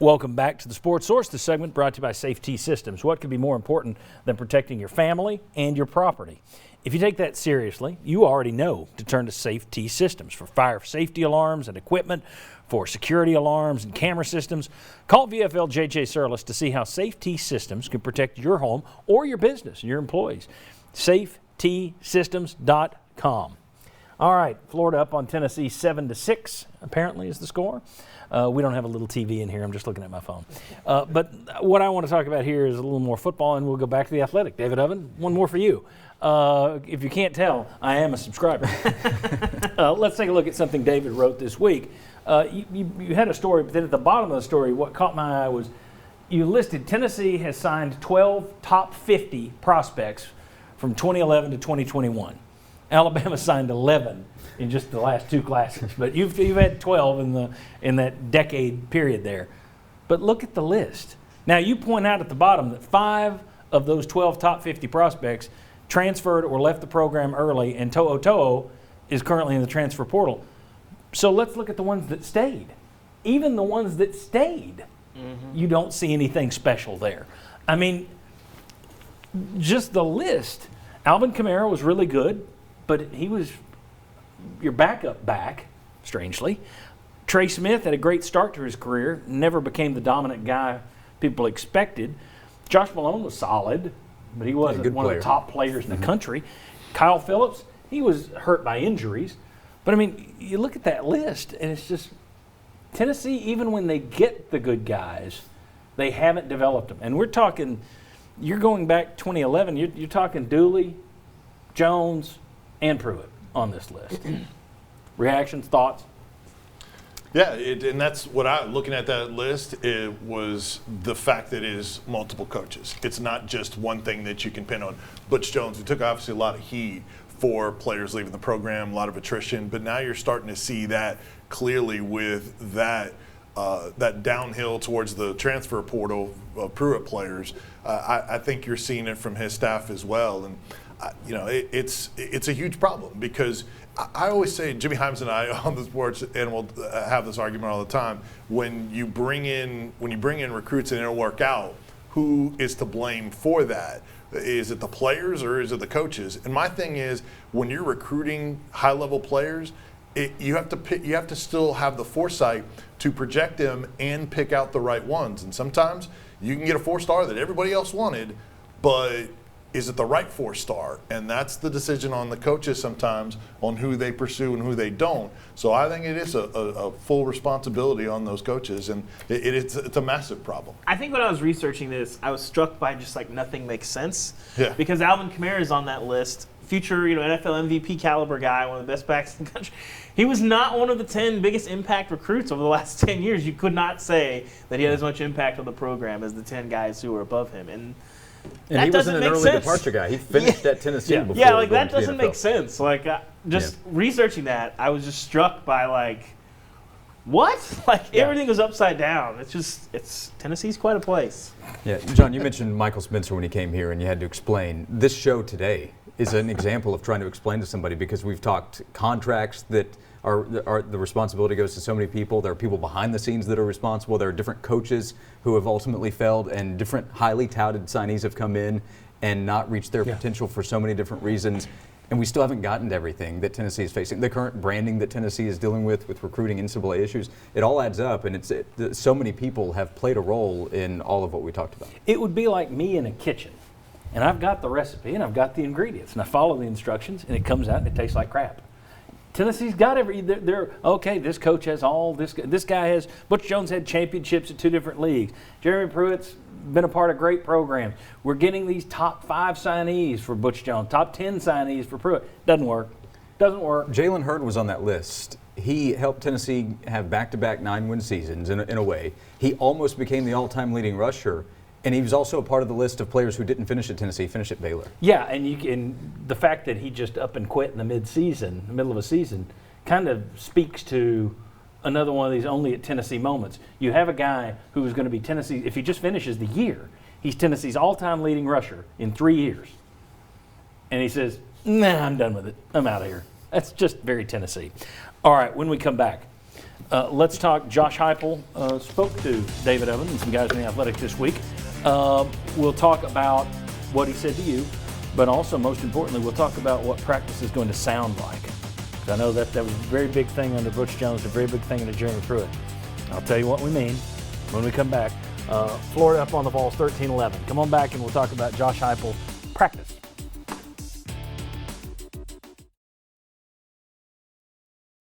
Welcome back to the Sports Source. This segment brought to you by Safety Systems. What could be more important than protecting your family and your property? If you take that seriously, you already know to turn to Safety Systems for fire safety alarms and equipment, for security alarms and camera systems. Call VFL JJ Surlis to see how Safety Systems can protect your home or your business and your employees. SafetySystems.com. All right, Florida up on Tennessee 7-6, apparently is the score. We don't have a little TV in here. I'm just looking at my phone. But what I want to talk about here is a little more football, and we'll go back to the Athletic. David Oven, one more for you. If you can't tell, I am a subscriber. Let's take a look at something David wrote this week. You had a story, but then at the bottom of the story, what caught my eye was you listed Tennessee has signed 12 top 50 prospects from 2011 to 2021. Alabama signed 11 in just the last two classes, but you've had 12 in that decade period there. But look at the list. Now you point out at the bottom that 5 of those 12 top 50 prospects transferred or left the program early, and To'o is currently in the transfer portal. So let's look at the ones that stayed. Even the ones that stayed, you don't see anything special there. I mean, just the list. Alvin Kamara was really good, but he was your backup back, strangely. Trey Smith had a great start to his career, never became the dominant guy people expected. Josh Malone was solid, but he wasn't one of the top players in the country. Kyle Phillips, he was hurt by injuries. But, I mean, you look at that list, and it's just Tennessee, even when they get the good guys, they haven't developed them. And we're talking, you're going back 2011, you're talking Dooley, Jones, and Pruitt on this list. Reactions, thoughts? Yeah, and that's what looking at that list, it was the fact that it is multiple coaches. It's not just one thing that you can pin on. Butch Jones, who took obviously a lot of heat for players leaving the program, a lot of attrition, but now you're starting to see that clearly with that downhill towards the transfer portal of Pruitt players. I think you're seeing it from his staff as well, and it's a huge problem because I always say, Jimmy Hyams and I on the Sports Animal have this argument all the time. When you bring in recruits and it don't work out, who is to blame for that? Is it the players or is it the coaches? And my thing is, when you're recruiting high-level players, you have to still have the foresight to project them and pick out the right ones. And sometimes you can get a 4-star that everybody else wanted, but is it the right 4-star? And that's the decision on the coaches sometimes on who they pursue and who they don't. So I think it is a full responsibility on those coaches, and it's a massive problem. I think when I was researching this, I was struck by just like nothing makes sense. Yeah. Because Alvin Kamara is on that list, future NFL MVP caliber guy, one of the best backs in the country. He was not one of the 10 biggest impact recruits over the last 10 years. You could not say that he had as much impact on the program as the 10 guys who were above him. And he wasn't an early departure guy. He finished at Tennessee before. Yeah, like that doesn't make sense. Like researching that, I was just struck by like, what? Like everything was upside down. It's Tennessee's quite a place. Yeah, John, you mentioned Michael Spencer when he came here, and you had to explain. This show today is an example of trying to explain to somebody because we've talked contracts that are the responsibility goes to so many people. There are people behind the scenes that are responsible. There are different coaches who have ultimately failed, and different highly touted signees have come in and not reached their potential for so many different reasons. And we still haven't gotten to everything that Tennessee is facing. The current branding that Tennessee is dealing with recruiting NCAA issues, it all adds up, and so many people have played a role in all of what we talked about. It would be like me in a kitchen, and I've got the recipe, and I've got the ingredients, and I follow the instructions, and it comes out and it tastes like crap. Tennessee's got they're okay, this coach has all, this guy has, Butch Jones had championships at 2 different leagues. Jeremy Pruitt's been a part of great programs. We're getting these top 5 signees for Butch Jones, top 10 signees for Pruitt. Doesn't work. Jalen Hurd was on that list. He helped Tennessee have back-to-back 9-win seasons in a way. He almost became the all-time leading rusher. And he was also a part of the list of players who didn't finish at Tennessee, finished at Baylor. Yeah, and the fact that he just up and quit in the middle of a season, kind of speaks to another one of these only at Tennessee moments. You have a guy who is going to be Tennessee, if he just finishes the year, he's Tennessee's all-time leading rusher in 3 years. And he says, nah, I'm done with it. I'm out of here. That's just very Tennessee. All right, when we come back, Let's talk. Josh Heupel spoke to David Oven and some guys in the Athletic this week. We'll talk about what he said to you, but also, most importantly, we'll talk about what practice is going to sound like. 'Cause I know that was a very big thing under Butch Jones, a very big thing under Jeremy Pruitt. I'll tell you what we mean when we come back. Florida up on the Vols 13-11. Come on back and we'll talk about Josh Heupel practice.